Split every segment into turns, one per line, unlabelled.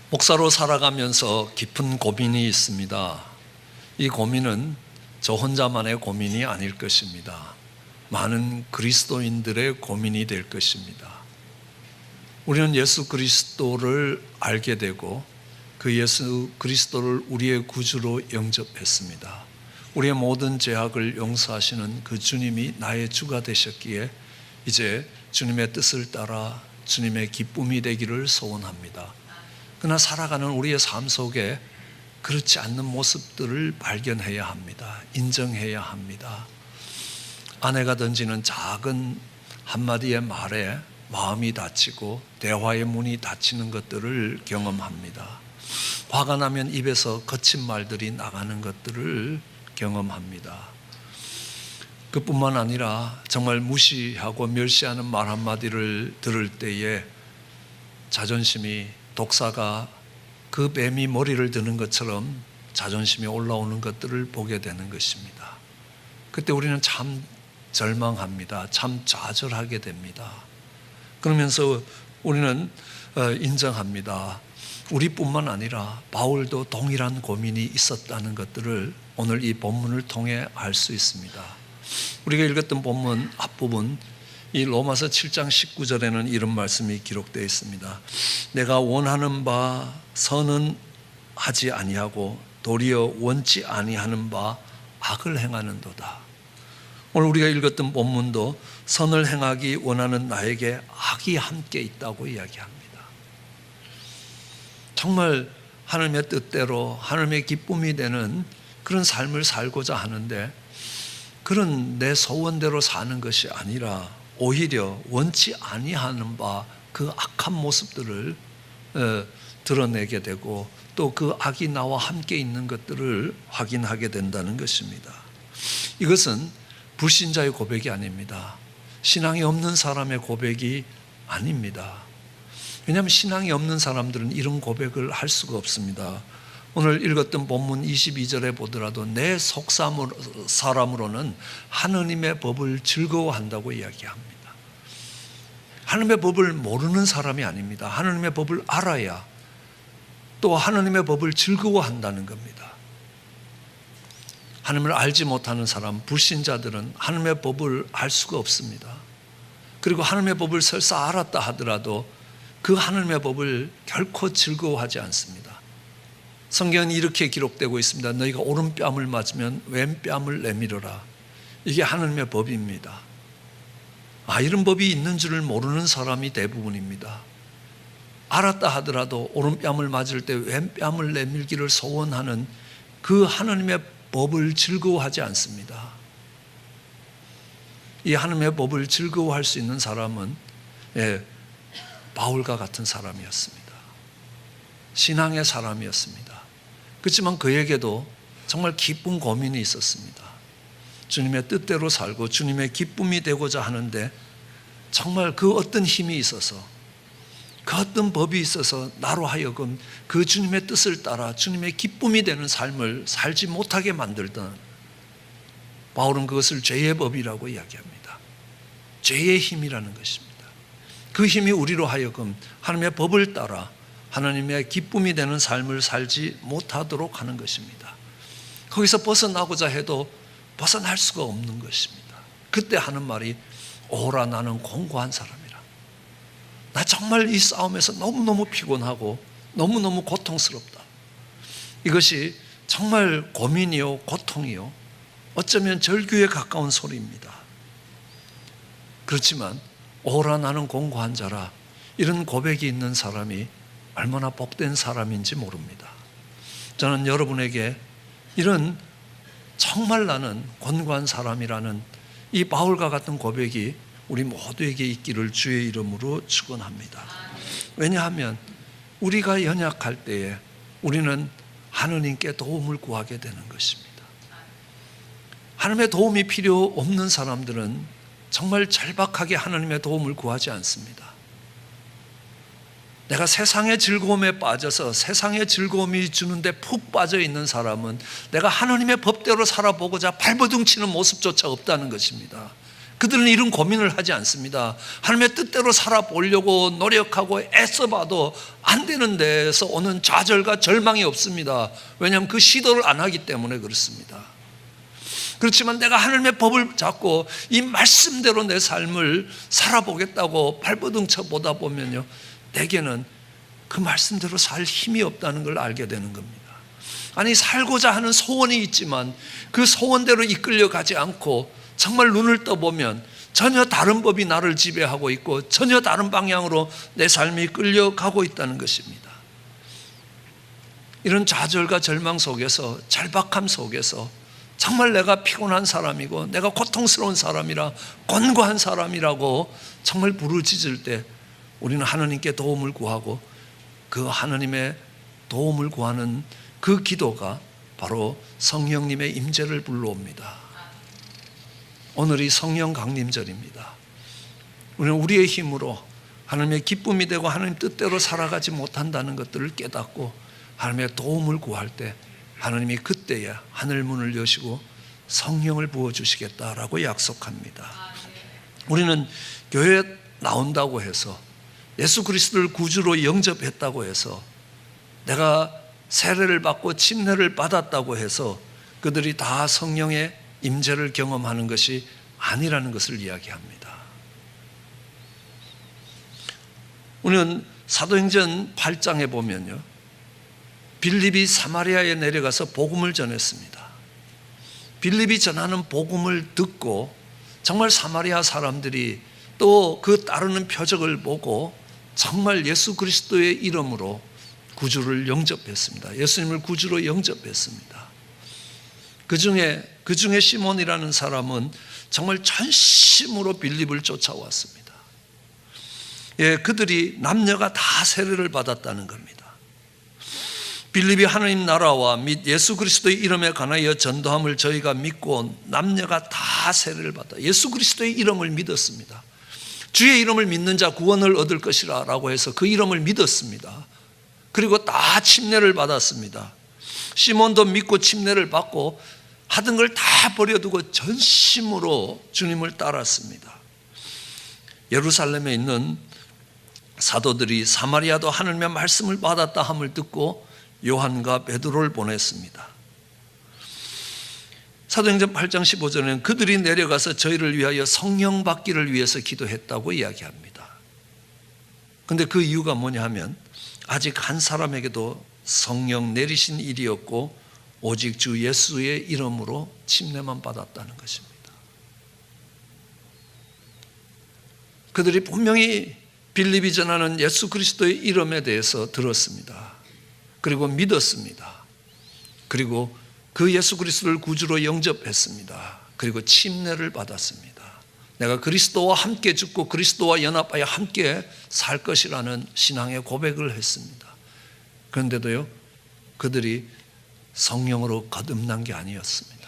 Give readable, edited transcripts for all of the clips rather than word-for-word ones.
목사로 살아가면서 깊은 고민이 있습니다. 이 고민은 저 혼자만의 고민이 아닐 것입니다. 많은 그리스도인들의 고민이 될 것입니다. 우리는 예수 그리스도를 알게 되고 그 예수 그리스도를 우리의 구주로 영접했습니다. 우리의 모든 죄악을 용서하시는 그 주님이 나의 주가 되셨기에 이제 주님의 뜻을 따라 주님의 기쁨이 되기를 소원합니다. 그러나 살아가는 우리의 삶 속에 그렇지 않는 모습들을 발견해야 합니다. 인정해야 합니다. 아내가 던지는 작은 한마디의 말에 마음이 다치고 대화의 문이 닫히는 것들을 경험합니다. 화가 나면 입에서 거친 말들이 나가는 것들을 경험합니다. 그뿐만 아니라 정말 무시하고 멸시하는 말 한마디를 들을 때에 자존심이, 독사가 그 뱀이 머리를 드는 것처럼 자존심이 올라오는 것들을 보게 되는 것입니다. 그때 우리는 참 절망합니다. 참 좌절하게 됩니다. 그러면서 우리는 인정합니다. 우리뿐만 아니라 바울도 동일한 고민이 있었다는 것들을 오늘 이 본문을 통해 알 수 있습니다. 우리가 읽었던 본문 앞부분, 이 로마서 7장 19절에는 이런 말씀이 기록되어 있습니다. 내가 원하는 바 선은 하지 아니하고 도리어 원치 아니하는 바 악을 행하는도다. 오늘 우리가 읽었던 본문도 선을 행하기 원하는 나에게 악이 함께 있다고 이야기합니다. 정말 하나님의 뜻대로 하나님의 기쁨이 되는 그런 삶을 살고자 하는데 그런 내 소원대로 사는 것이 아니라 오히려 원치 아니하는 바 그 악한 모습들을 드러내게 되고 또 그 악이 나와 함께 있는 것들을 확인하게 된다는 것입니다. 이것은 불신자의 고백이 아닙니다. 신앙이 없는 사람의 고백이 아닙니다. 왜냐하면 신앙이 없는 사람들은 이런 고백을 할 수가 없습니다. 오늘 읽었던 본문 22절에 보더라도 내 속사람으로는 하느님의 법을 즐거워한다고 이야기합니다. 하느님의 법을 모르는 사람이 아닙니다. 하느님의 법을 알아야 또 하느님의 법을 즐거워한다는 겁니다. 하나님을 알지 못하는 사람, 불신자들은 하나님의 법을 알 수가 없습니다. 그리고 하나님의 법을 설사 알았다 하더라도 그 하나님의 법을 결코 즐거워하지 않습니다. 성경은 이렇게 기록되고 있습니다. 너희가 오른뺨을 맞으면 왼뺨을 내밀어라. 이게 하나님의 법입니다. 이런 법이 있는 줄을 모르는 사람이 대부분입니다. 알았다 하더라도 오른뺨을 맞을 때 왼뺨을 내밀기를 소원하는 그 하나님의 법을 즐거워하지 않습니다. 이 하나님의 법을 즐거워할 수 있는 사람은 바울과 같은 사람이었습니다. 신앙의 사람이었습니다. 그렇지만 그에게도 정말 기쁜 고민이 있었습니다. 주님의 뜻대로 살고 주님의 기쁨이 되고자 하는데 정말 그 어떤 힘이 있어서 그 어떤 법이 있어서 나로 하여금 그 주님의 뜻을 따라 주님의 기쁨이 되는 삶을 살지 못하게 만들던, 바울은 그것을 죄의 법이라고 이야기합니다. 죄의 힘이라는 것입니다. 그 힘이 우리로 하여금 하나님의 법을 따라 하나님의 기쁨이 되는 삶을 살지 못하도록 하는 것입니다. 거기서 벗어나고자 해도 벗어날 수가 없는 것입니다. 그때 하는 말이 오라 나는 공고한 사람이라. 나 정말 이 싸움에서 너무너무 피곤하고 너무너무 고통스럽다. 이것이 정말 고민이요 고통이요 어쩌면 절규에 가까운 소리입니다. 그렇지만 오라 나는 공고한 자라, 이런 고백이 있는 사람이 얼마나 복된 사람인지 모릅니다. 저는 여러분에게 이런 정말 나는 권고한 사람이라는 이 바울과 같은 고백이 우리 모두에게 있기를 주의 이름으로 축원합니다. 왜냐하면 우리가 연약할 때에 우리는 하느님께 도움을 구하게 되는 것입니다. 하나님의 도움이 필요 없는 사람들은 정말 절박하게 하나님의 도움을 구하지 않습니다. 내가 세상의 즐거움에 빠져서 세상의 즐거움이 주는데 푹 빠져 있는 사람은 내가 하나님의 법대로 살아보고자 발버둥치는 모습조차 없다는 것입니다. 그들은 이런 고민을 하지 않습니다. 하나님의 뜻대로 살아보려고 노력하고 애써봐도 안 되는 데에서 오는 좌절과 절망이 없습니다. 왜냐하면 그 시도를 안 하기 때문에 그렇습니다. 그렇지만 내가 하나님의 법을 잡고 이 말씀대로 내 삶을 살아보겠다고 발버둥 쳐 보다 보면요, 내게는 그 말씀대로 살 힘이 없다는 걸 알게 되는 겁니다. 아니, 살고자 하는 소원이 있지만 그 소원대로 이끌려가지 않고 정말 눈을 떠보면 전혀 다른 법이 나를 지배하고 있고 전혀 다른 방향으로 내 삶이 끌려가고 있다는 것입니다. 이런 좌절과 절망 속에서, 절박함 속에서 정말 내가 피곤한 사람이고 내가 고통스러운 사람이라, 곤고한 사람이라고 정말 부르짖을 때 우리는 하나님께 도움을 구하고 그 하나님의 도움을 구하는 그 기도가 바로 성령님의 임재를 불러옵니다. 오늘이 성령 강림절입니다. 우리는 우리의 힘으로 하나님의 기쁨이 되고 하나님 뜻대로 살아가지 못한다는 것들을 깨닫고 하나님의 도움을 구할 때 하나님이 그때에 하늘 문을 여시고 성령을 부어주시겠다라고 약속합니다. 우리는 교회에 나온다고 해서, 예수 그리스도를 구주로 영접했다고 해서, 내가 세례를 받고 침례를 받았다고 해서 그들이 다 성령의 임재를 경험하는 것이 아니라는 것을 이야기합니다. 우리는 사도행전 8장에 보면요, 빌립이 사마리아에 내려가서 복음을 전했습니다. 빌립이 전하는 복음을 듣고 정말 사마리아 사람들이 또 그 따르는 표적을 보고 정말 예수 그리스도의 이름으로 구주를 영접했습니다. 예수님을 구주로 영접했습니다. 그 중에 시몬이라는 사람은 정말 전심으로 빌립을 쫓아왔습니다. 예, 그들이 남녀가 다 세례를 받았다는 겁니다. 빌립이 하나님 나라와 및 예수 그리스도의 이름에 관하여 전도함을 저희가 믿고 남녀가 다 세례를 받아 예수 그리스도의 이름을 믿었습니다. 주의 이름을 믿는 자 구원을 얻을 것이라 라고 해서 그 이름을 믿었습니다. 그리고 다 침례를 받았습니다. 시몬도 믿고 침례를 받고 하던 걸 다 버려두고 전심으로 주님을 따랐습니다. 예루살렘에 있는 사도들이 사마리아도 하나님의 말씀을 받았다 함을 듣고 요한과 베드로를 보냈습니다. 사도행전 8장 15절에는 그들이 내려가서 저희를 위하여 성령 받기를 위해서 기도했다고 이야기합니다. 그런데 그 이유가 뭐냐 하면 아직 한 사람에게도 성령 내리신 일이었고 오직 주 예수의 이름으로 침례만 받았다는 것입니다. 그들이 분명히 빌립이 전하는 예수 그리스도의 이름에 대해서 들었습니다. 그리고 믿었습니다. 그리고 그 예수 그리스도를 구주로 영접했습니다. 그리고 침례를 받았습니다. 내가 그리스도와 함께 죽고 그리스도와 연합하여 함께 살 것이라는 신앙의 고백을 했습니다. 그런데도요, 그들이 성령으로 거듭난 게 아니었습니다.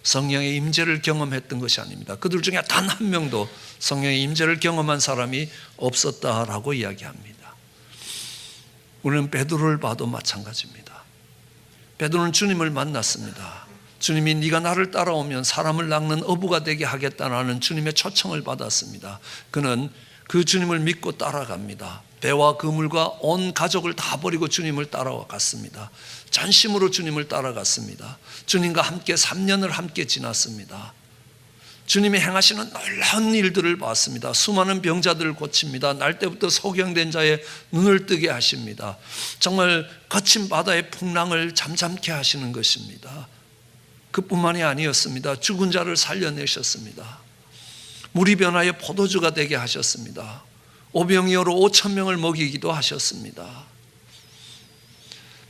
성령의 임재를 경험했던 것이 아닙니다. 그들 중에 단 한 명도 성령의 임재를 경험한 사람이 없었다라고 이야기합니다. 우리는 베드로를 봐도 마찬가지입니다. 베드로는 주님을 만났습니다. 주님이 네가 나를 따라오면 사람을 낚는 어부가 되게 하겠다는 주님의 초청을 받았습니다. 그는 그 주님을 믿고 따라갑니다. 배와 그물과 온 가족을 다 버리고 주님을 따라갔습니다. 전심으로 주님을 따라갔습니다. 주님과 함께 3년을 함께 지났습니다. 주님이 행하시는 놀라운 일들을 봤습니다. 수많은 병자들을 고칩니다. 날 때부터 소경된 자의 눈을 뜨게 하십니다. 정말 거친 바다의 풍랑을 잠잠케 하시는 것입니다. 그뿐만이 아니었습니다. 죽은 자를 살려내셨습니다. 물이 변하여 포도주가 되게 하셨습니다. 오병이어로 5,000명을 먹이기도 하셨습니다.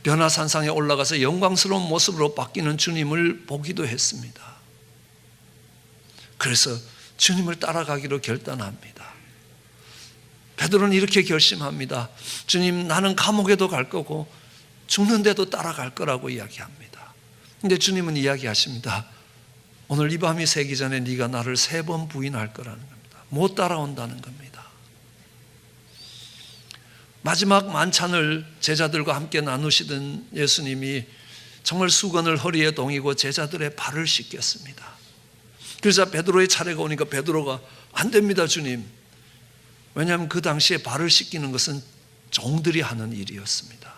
변화산상에 올라가서 영광스러운 모습으로 바뀌는 주님을 보기도 했습니다. 그래서 주님을 따라가기로 결단합니다. 베드로는 이렇게 결심합니다. 주님, 나는 감옥에도 갈 거고 죽는데도 따라갈 거라고 이야기합니다. 근데 주님은 이야기하십니다. 오늘 이 밤이 새기 전에 네가 나를 3번 부인할 거라는 겁니다. 못 따라온다는 겁니다. 마지막 만찬을 제자들과 함께 나누시던 예수님이 정말 수건을 허리에 동이고 제자들의 발을 씻겼습니다. 그래서 베드로의 차례가 오니까 베드로가 안 됩니다, 주님. 왜냐하면 그 당시에 발을 씻기는 것은 종들이 하는 일이었습니다.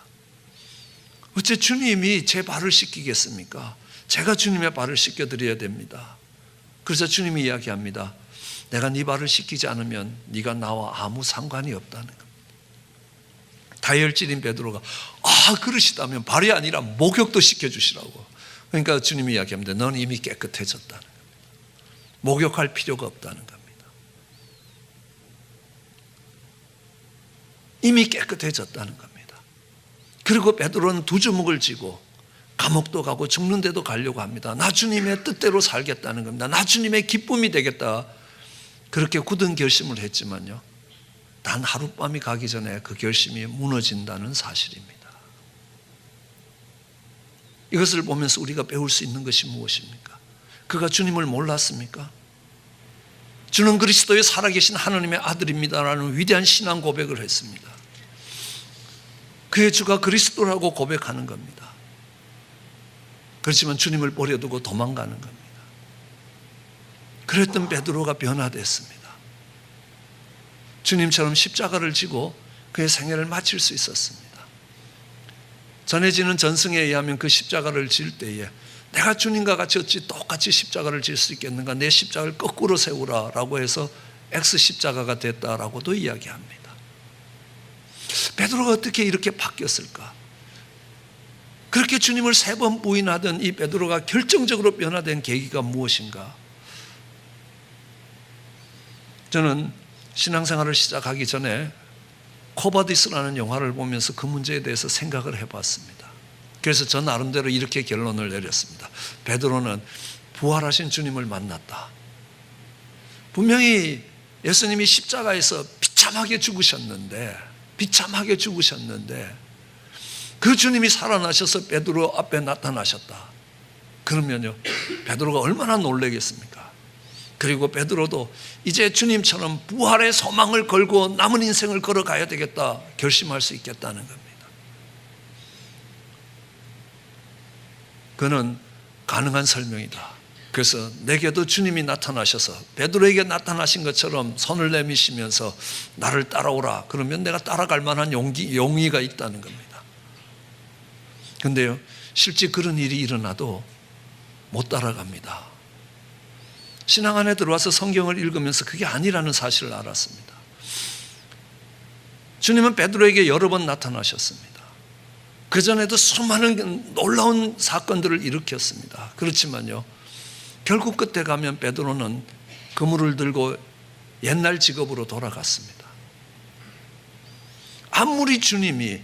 어째 주님이 제 발을 씻기겠습니까? 제가 주님의 발을 씻겨드려야 됩니다. 그래서 주님이 이야기합니다. 내가 네 발을 씻기지 않으면 네가 나와 아무 상관이 없다는 겁니다. 다혈질인 베드로가 그러시다면 발이 아니라 목욕도 씻겨주시라고. 그러니까 주님이 이야기합니다. 넌 이미 깨끗해졌다는 겁니다. 목욕할 필요가 없다는 겁니다. 이미 깨끗해졌다는 겁니다. 그리고 베드로는 두 주먹을 쥐고 감옥도 가고 죽는 데도 가려고 합니다. 나 주님의 뜻대로 살겠다는 겁니다. 나 주님의 기쁨이 되겠다. 그렇게 굳은 결심을 했지만요, 단 하룻밤이 가기 전에 그 결심이 무너진다는 사실입니다. 이것을 보면서 우리가 배울 수 있는 것이 무엇입니까? 그가 주님을 몰랐습니까? 주는 그리스도의 살아계신 하나님의 아들입니다라는 위대한 신앙 고백을 했습니다. 그의 주가 그리스도라고 고백하는 겁니다. 그렇지만 주님을 버려두고 도망가는 겁니다. 그랬던 베드로가 변화됐습니다. 주님처럼 십자가를 지고 그의 생애를 마칠 수 있었습니다. 전해지는 전승에 의하면 그 십자가를 질 때에 내가 주님과 같이 어찌 똑같이 십자가를 질 수 있겠는가, 내 십자가를 거꾸로 세우라 라고 해서 X 십자가가 됐다라고도 이야기합니다. 베드로가 어떻게 이렇게 바뀌었을까? 그렇게 주님을 3번 부인하던 이 베드로가 결정적으로 변화된 계기가 무엇인가? 저는 신앙생활을 시작하기 전에 코바디스라는 영화를 보면서 그 문제에 대해서 생각을 해봤습니다. 그래서 저 나름대로 이렇게 결론을 내렸습니다. 베드로는 부활하신 주님을 만났다. 분명히 예수님이 십자가에서 비참하게 죽으셨는데 그 주님이 살아나셔서 베드로 앞에 나타나셨다. 그러면요, 베드로가 얼마나 놀라겠습니까? 그리고 베드로도 이제 주님처럼 부활의 소망을 걸고 남은 인생을 걸어가야 되겠다 결심할 수 있겠다는 겁니다. 그는 가능한 설명이다. 그래서 내게도 주님이 나타나셔서 베드로에게 나타나신 것처럼 손을 내미시면서 나를 따라오라. 그러면 내가 따라갈 만한 용의가 있다는 겁니다. 그런데요, 실제 그런 일이 일어나도 못 따라갑니다. 신앙 안에 들어와서 성경을 읽으면서 그게 아니라는 사실을 알았습니다. 주님은 베드로에게 여러 번 나타나셨습니다. 그전에도 수많은 놀라운 사건들을 일으켰습니다. 그렇지만요, 결국 끝에 가면 베드로는 그물을 들고 옛날 직업으로 돌아갔습니다. 아무리 주님이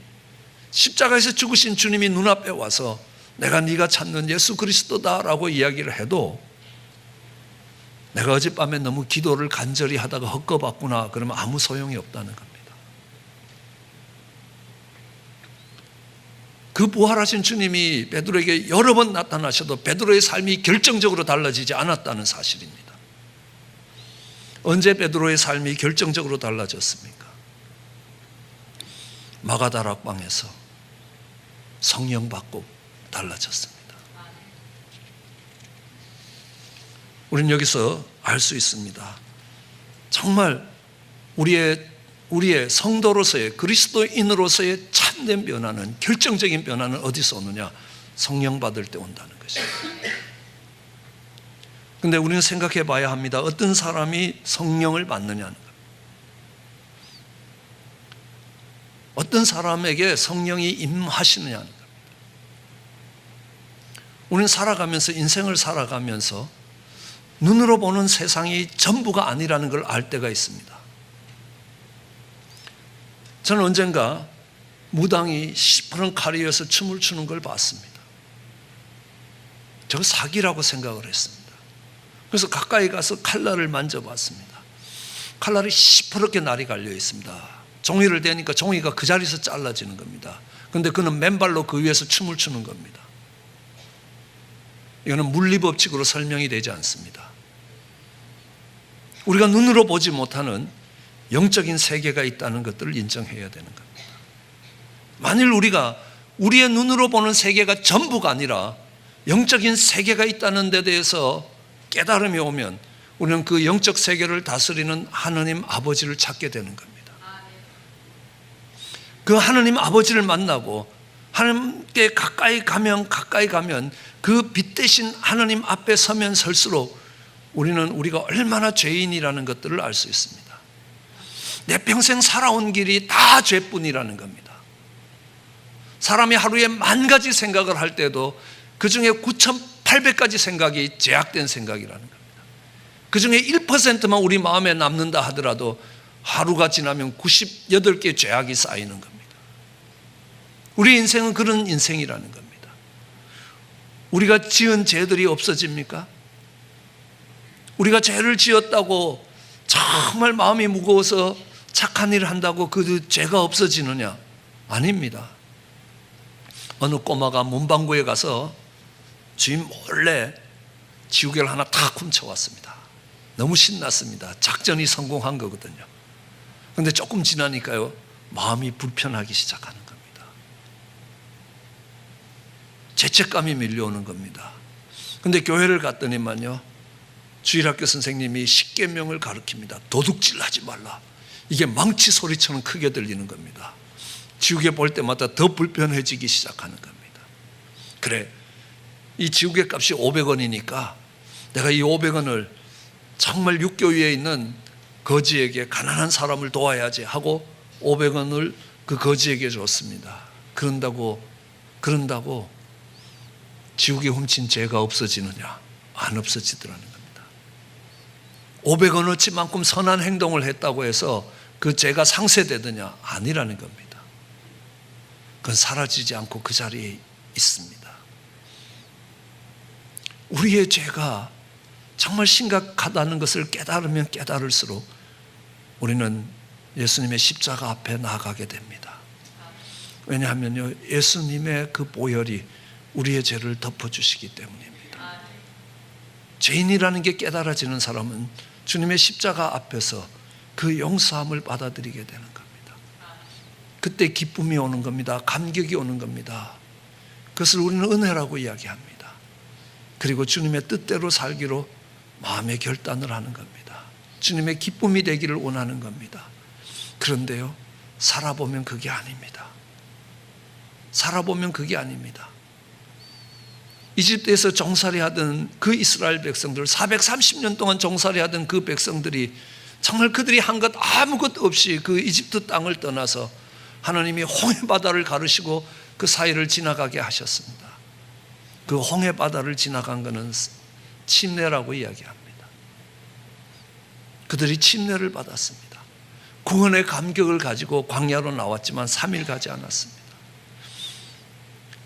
십자가에서 죽으신 주님이 눈앞에 와서 내가 네가 찾는 예수 그리스도다라고 이야기를 해도 내가 어젯밤에 너무 기도를 간절히 하다가 헛거봤구나 그러면 아무 소용이 없다는 겁니다. 그 부활하신 주님이 베드로에게 여러 번 나타나셔도 베드로의 삶이 결정적으로 달라지지 않았다는 사실입니다. 언제 베드로의 삶이 결정적으로 달라졌습니까? 마가다락방에서 성령 받고 달라졌습니다. 우리는 여기서 알 수 있습니다. 정말 우리의 성도로서의 그리스도인으로서의 참된 변화는, 결정적인 변화는 어디서 오느냐? 성령 받을 때 온다는 것입니다. 그런데 우리는 생각해 봐야 합니다. 어떤 사람이 성령을 받느냐는 것. 어떤 사람에게 성령이 임하시느냐는 것. 우리는 살아가면서, 인생을 살아가면서 눈으로 보는 세상이 전부가 아니라는 걸 알 때가 있습니다. 저는 언젠가 무당이 시퍼런 칼이어서 춤을 추는 걸 봤습니다. 저거 사기라고 생각을 했습니다. 그래서 가까이 가서 칼날을 만져봤습니다. 칼날이 시퍼렇게 날이 갈려 있습니다. 종이를 대니까 종이가 그 자리에서 잘라지는 겁니다. 그런데 그는 맨발로 그 위에서 춤을 추는 겁니다. 이거는 물리법칙으로 설명이 되지 않습니다. 우리가 눈으로 보지 못하는 영적인 세계가 있다는 것들을 인정해야 되는 겁니다. 만일 우리가 우리의 눈으로 보는 세계가 전부가 아니라 영적인 세계가 있다는 데 대해서 깨달음이 오면 우리는 그 영적 세계를 다스리는 하느님 아버지를 찾게 되는 겁니다. 그 하느님 아버지를 만나고 하나님께 가까이 가면 그 빛 대신 하느님 앞에 서면 설수록 우리는 우리가 얼마나 죄인이라는 것들을 알 수 있습니다. 내 평생 살아온 길이 다 죄뿐이라는 겁니다. 사람이 하루에 10,000가지 생각을 할 때도 그 중에 9,800가지 생각이 죄악된 생각이라는 겁니다. 그 중에 1%만 우리 마음에 남는다 하더라도 하루가 지나면 98개의 죄악이 쌓이는 겁니다. 우리 인생은 그런 인생이라는 겁니다. 우리가 지은 죄들이 없어집니까? 우리가 죄를 지었다고 정말 마음이 무거워서 착한 일을 한다고 그 죄가 없어지느냐? 아닙니다. 어느 꼬마가 문방구에 가서 주인 몰래 지우개를 하나 탁 훔쳐왔습니다. 너무 신났습니다. 작전이 성공한 거거든요. 그런데 조금 지나니까요, 마음이 불편하기 시작하는 겁니다. 죄책감이 밀려오는 겁니다. 그런데 교회를 갔더니만요, 주일학교 선생님이 십계명을 가르칩니다. 도둑질 하지 말라. 이게 망치 소리처럼 크게 들리는 겁니다. 지우개 볼 때마다 더 불편해지기 시작하는 겁니다. 그래, 이 지우개 값이 500원이니까 내가 이 500원을 정말 육교 위에 있는 거지에게, 가난한 사람을 도와야지 하고 500원을 그 거지에게 줬습니다. 그런다고 지우개 훔친 죄가 없어지느냐? 안 없어지더라는 겁니다. 500원어치만큼 선한 행동을 했다고 해서 그 죄가 상쇄되느냐? 아니라는 겁니다. 그건 사라지지 않고 그 자리에 있습니다. 우리의 죄가 정말 심각하다는 것을 깨달으면 깨달을수록 우리는 예수님의 십자가 앞에 나아가게 됩니다. 왜냐하면요, 예수님의 그 보혈이 우리의 죄를 덮어주시기 때문입니다. 죄인이라는 게 깨달아지는 사람은 주님의 십자가 앞에서 그 용서함을 받아들이게 되는 겁니다. 그때 기쁨이 오는 겁니다. 감격이 오는 겁니다. 그것을 우리는 은혜라고 이야기합니다. 그리고 주님의 뜻대로 살기로 마음의 결단을 하는 겁니다. 주님의 기쁨이 되기를 원하는 겁니다. 그런데요, 살아보면 그게 아닙니다. 살아보면 그게 아닙니다. 이집트에서 종살이 하던 그 이스라엘 백성들, 430년 동안 종살이 하던 그 백성들이 정말 그들이 한 것 아무것도 없이 그 이집트 땅을 떠나서 하나님이 홍해바다를 가르시고 그 사이를 지나가게 하셨습니다. 그 홍해바다를 지나간 것은 침례라고 이야기합니다. 그들이 침례를 받았습니다. 구원의 감격을 가지고 광야로 나왔지만 3일 가지 않았습니다.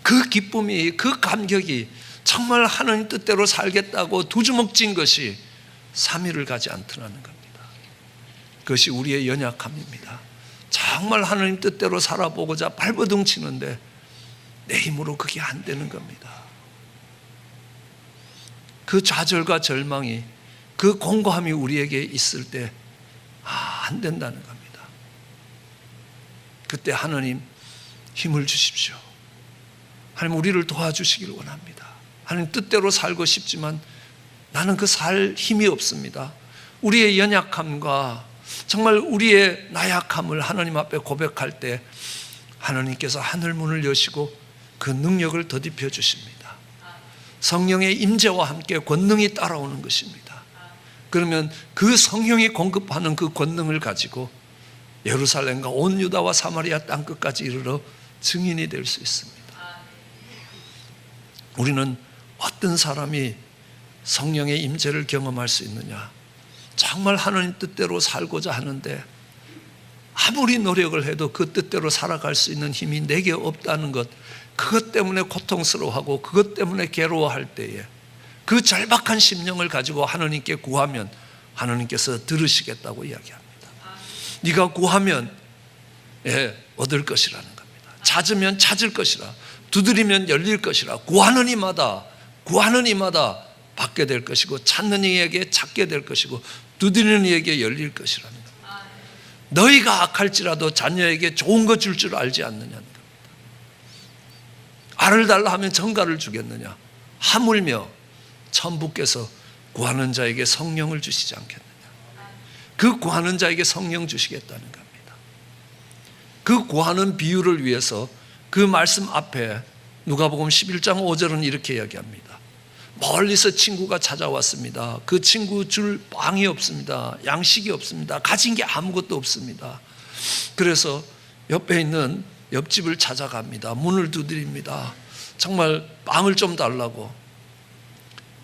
그 기쁨이, 그 감격이 정말 하나님 뜻대로 살겠다고 두 주먹 쥔 것이 3일을 가지 않더라는 겁니다. 그것이 우리의 연약함입니다. 정말 하나님 뜻대로 살아보고자 발버둥 치는데 내 힘으로 그게 안 되는 겁니다. 그 좌절과 절망이, 그 공고함이 우리에게 있을 때 안 된다는 겁니다. 그때 하나님 힘을 주십시오. 하나님 우리를 도와주시기를 원합니다. 하나님 뜻대로 살고 싶지만 나는 그 살 힘이 없습니다. 우리의 연약함과 정말 우리의 나약함을 하나님 앞에 고백할 때 하나님께서 하늘문을 여시고 그 능력을 더딥혀 주십니다. 성령의 임재와 함께 권능이 따라오는 것입니다. 그러면 그 성령이 공급하는 그 권능을 가지고 예루살렘과 온 유다와 사마리아 땅끝까지 이르러 증인이 될 수 있습니다. 우리는 어떤 사람이 성령의 임재를 경험할 수 있느냐? 정말 하나님 뜻대로 살고자 하는데 아무리 노력을 해도 그 뜻대로 살아갈 수 있는 힘이 내게 없다는 것, 그것 때문에 고통스러워하고 그것 때문에 괴로워할 때에 그 절박한 심령을 가지고 하나님께 구하면 하나님께서 들으시겠다고 이야기합니다. 네가 구하면 얻을 것이라는 겁니다. 찾으면 찾을 것이라, 두드리면 열릴 것이라. 구하는 이마다 받게 될 것이고, 찾는 이에게 찾게 될 것이고, 두드리는 이에게 열릴 것이라는 겁니다. 너희가 악할지라도 자녀에게 좋은 거 줄 줄 알지 않느냐는 겁니다. 알을 달라 하면 정갈을 주겠느냐? 하물며 천부께서 구하는 자에게 성령을 주시지 않겠느냐. 그 구하는 자에게 성령 주시겠다는 겁니다. 그 구하는 비유를 위해서 그 말씀 앞에 누가복음 11장 5절은 이렇게 이야기합니다. 멀리서 친구가 찾아왔습니다. 그 친구 줄 빵이 없습니다. 양식이 없습니다. 가진 게 아무것도 없습니다. 그래서 옆에 있는 옆집을 찾아갑니다. 문을 두드립니다. 정말 빵을 좀 달라고.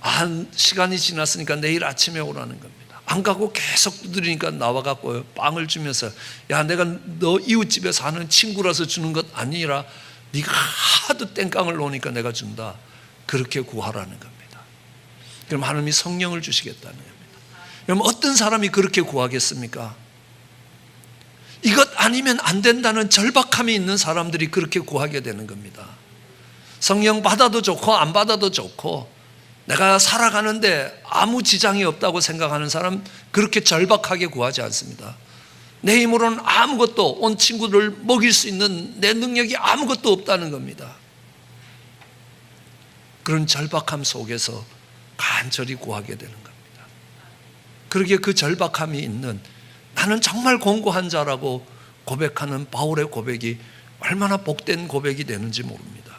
한 시간이 지났으니까 내일 아침에 오라는 겁니다. 안 가고 계속 두드리니까 나와갖고 빵을 주면서, 야, 내가 너 이웃집에 사는 친구라서 주는 것 아니라 네가 하도 땡깡을 놓으니까 내가 준다. 그렇게 구하라는 겁니다. 그럼 하나님이 성령을 주시겠다는 겁니다. 그럼 어떤 사람이 그렇게 구하겠습니까? 이것 아니면 안 된다는 절박함이 있는 사람들이 그렇게 구하게 되는 겁니다. 성령 받아도 좋고 안 받아도 좋고 내가 살아가는데 아무 지장이 없다고 생각하는 사람, 그렇게 절박하게 구하지 않습니다. 내 힘으로는 아무것도, 온 친구를 먹일 수 있는 내 능력이 아무것도 없다는 겁니다. 그런 절박함 속에서 간절히 구하게 되는 겁니다. 그러기에 그 절박함이 있는, 나는 정말 공고한 자라고 고백하는 바울의 고백이 얼마나 복된 고백이 되는지 모릅니다.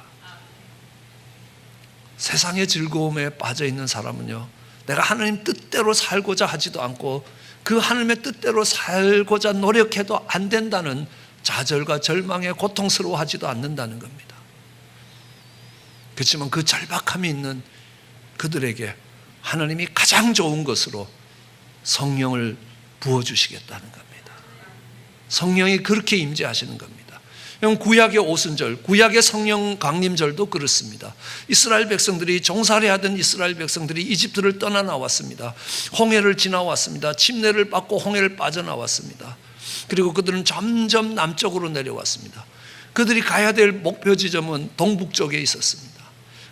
세상의 즐거움에 빠져 있는 사람은요, 내가 하나님 뜻대로 살고자 하지도 않고 그 하나님의 뜻대로 살고자 노력해도 안 된다는 좌절과 절망에 고통스러워하지도 않는다는 겁니다. 그렇지만 그 절박함이 있는 그들에게 하나님이 가장 좋은 것으로 성령을 부어주시겠다는 겁니다. 성령이 그렇게 임재하시는 겁니다. 구약의 오순절, 구약의 성령 강림절도 그렇습니다. 이스라엘 백성들이, 종살이하던 이스라엘 백성들이 이집트를 떠나 나왔습니다. 홍해를 지나왔습니다. 침례를 받고 홍해를 빠져나왔습니다. 그리고 그들은 점점 남쪽으로 내려왔습니다. 그들이 가야 될 목표 지점은 동북쪽에 있었습니다.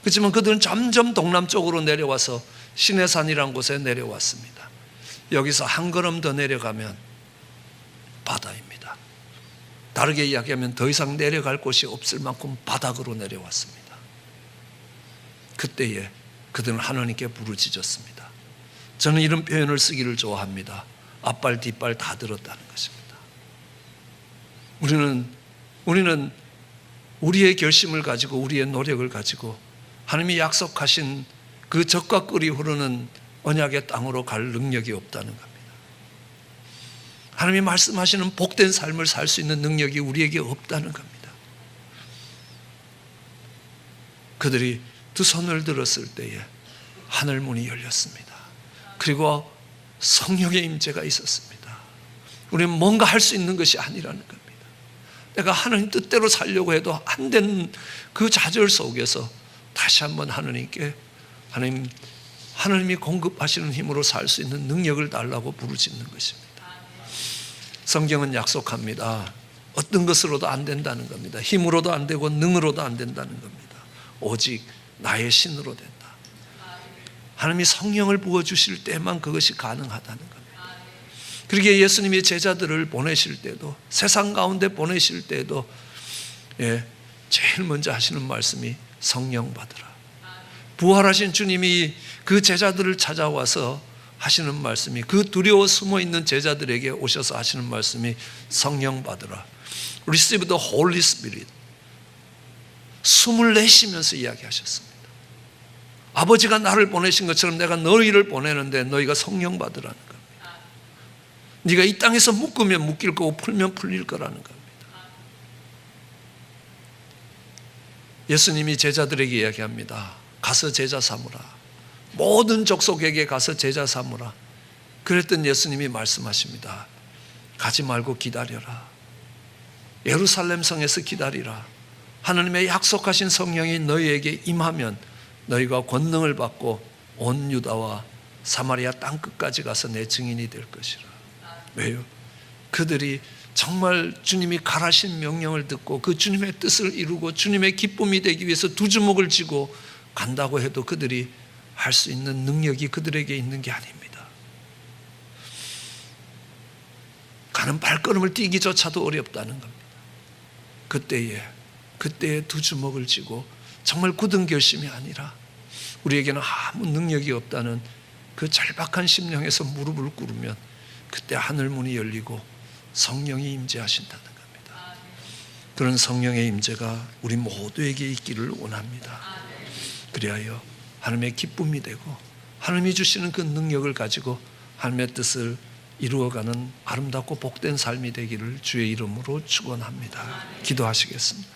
그렇지만 그들은 점점 동남쪽으로 내려와서 시내산이라는 곳에 내려왔습니다. 여기서 한 걸음 더 내려가면 바다입니다. 다르게 이야기하면 더 이상 내려갈 곳이 없을 만큼 바닥으로 내려왔습니다. 그때에 그들은 하나님께 부르짖었습니다. 저는 이런 표현을 쓰기를 좋아합니다. 앞발 뒷발 다 들었다는 것입니다. 우리는 우리의 결심을 가지고, 우리의 노력을 가지고 하나님이 약속하신 그 젖과 꿀이 흐르는 언약의 땅으로 갈 능력이 없다는 겁니다. 하나님이 말씀하시는 복된 삶을 살 수 있는 능력이 우리에게 없다는 겁니다. 그들이 두 손을 들었을 때에 하늘 문이 열렸습니다. 그리고 성령의 임재가 있었습니다. 우리는 뭔가 할 수 있는 것이 아니라는 겁니다. 내가 하나님 뜻대로 살려고 해도 안 되는 그 좌절 속에서 다시 한번 하나님께, 하나님이 공급하시는 힘으로 살 수 있는 능력을 달라고 부르짖는 것입니다. 성경은 약속합니다. 어떤 것으로도 안 된다는 겁니다. 힘으로도 안 되고 능으로도 안 된다는 겁니다. 오직 나의 신으로 된다. 하나님이 성령을 부어주실 때만 그것이 가능하다는 겁니다. 그러기에 예수님이 제자들을 보내실 때도, 세상 가운데 보내실 때도 제일 먼저 하시는 말씀이 성령 받으라. 부활하신 주님이 그 제자들을 찾아와서 하시는 말씀이, 그 두려워 숨어있는 제자들에게 오셔서 하시는 말씀이 성령 받으라. Receive the Holy Spirit. 숨을 내쉬면서 이야기하셨습니다. 아버지가 나를 보내신 것처럼 내가 너희를 보내는데 너희가 성령 받으라는 겁니다. 네가 이 땅에서 묶으면 묶일 거고 풀면 풀릴 거라는 겁니다. 예수님이 제자들에게 이야기합니다. 가서 제자 삼으라. 모든 족속에게 가서 제자 삼으라. 그랬던 예수님이 말씀하십니다. 가지 말고 기다려라. 예루살렘 성에서 기다리라. 하나님의 약속하신 성령이 너희에게 임하면 너희가 권능을 받고 온 유다와 사마리아 땅끝까지 가서 내 증인이 될 것이라. 왜요? 그들이 정말 주님이 가라신 명령을 듣고 그 주님의 뜻을 이루고 주님의 기쁨이 되기 위해서 두 주먹을 쥐고 간다고 해도 그들이 할 수 있는 능력이 그들에게 있는 게 아닙니다. 가는 발걸음을 뛰기조차도 어렵다는 겁니다. 그때에 두 주먹을 쥐고 정말 굳은 결심이 아니라 우리에게는 아무 능력이 없다는 그 절박한 심령에서 무릎을 꿇으면 그때 하늘 문이 열리고 성령이 임재하신다는 겁니다. 그런 성령의 임재가 우리 모두에게 있기를 원합니다. 그리하여 하나님의 기쁨이 되고 하나님이 주시는 그 능력을 가지고 하나님의 뜻을 이루어가는 아름답고 복된 삶이 되기를 주의 이름으로 축원합니다. 기도하시겠습니다.